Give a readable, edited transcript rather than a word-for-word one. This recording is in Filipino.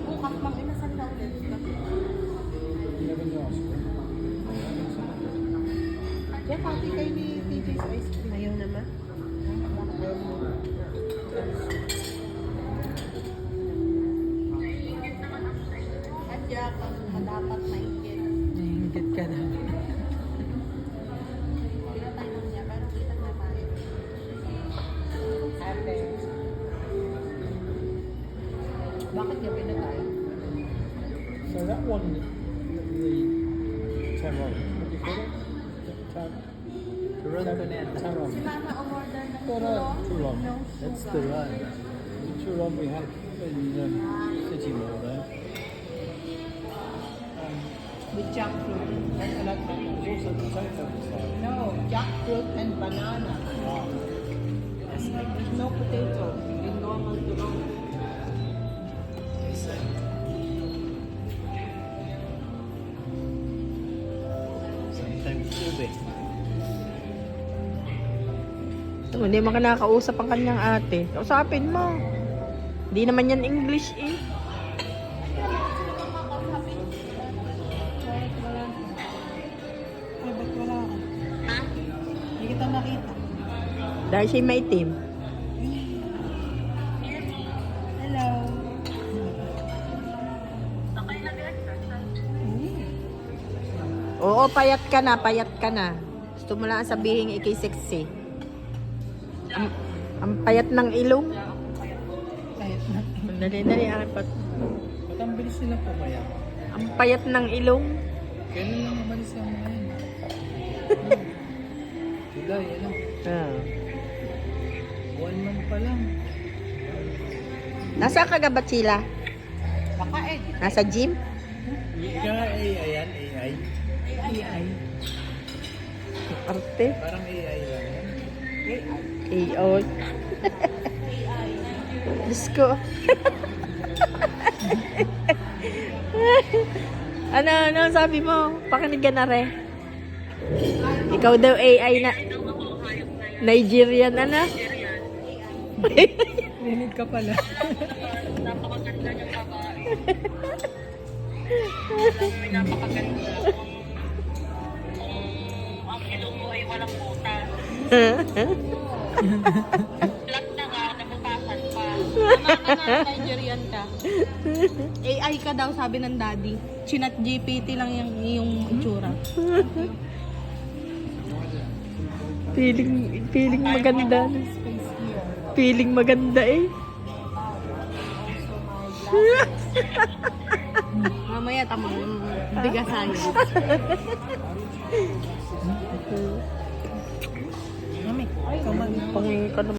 Bukas mang inasal na ulit. Diyan, pati kayo ni TJ's ice cream. Ayaw naman. At diyan, dapat maingit. Nainggit ka na. Pinatay niya, pero kita na tayo. Ate. Bakit niya pinatay? So that one, the Taron, what do you call it? Turon banana. Taron. Si Mama umorder ng Turon. no That's sugar. turon. The Turon we had in City Mall there. With jackfruit. And that was also potato inside. No, jackfruit and banana. Wow. There's no potato in normal tulong. Sometimes ube. Hindi mo ka nakakausap ang kanyang ate. Kausapin mo. Hindi naman yan English eh. Ay, ba't wala ka? Ha? Hindi kita makita. Dahil siya'y maitim. Hello. Oo, payat ka na, payat ka na. Gusto mo lang sabihin ikay sexy. Ang payat ng ilong. Kahit na. Dali-dali, akin pa. Ba't ang bilis nila po kaya? Ang payat ng ilong. Kailan lang umalis ang mga yun? July, ano? Ah. 1 month pa lang. Nasa kagabat sila? Kakain. Nasa gym? Ika AI yan, AI. AI. Arte? Parang AI lang yan. AO. Diyos ko. ano sabi mo? Pakinigan na rin. Ikaw daw AI na. Nigerian, ano? Rinig ka pala. Napakaganda niyang babae. Napakaganda. Ang ilong mo ay walang butas. Flat na nga, nabutasan pa. Tama ka na, Nigerian ka. AI ka daw, sabi ng daddy. Chinat GPT lang yung itsura. Feeling maganda. Space here. Feeling maganda eh. Mamaya tamang bigasan. Mami, come on. Pang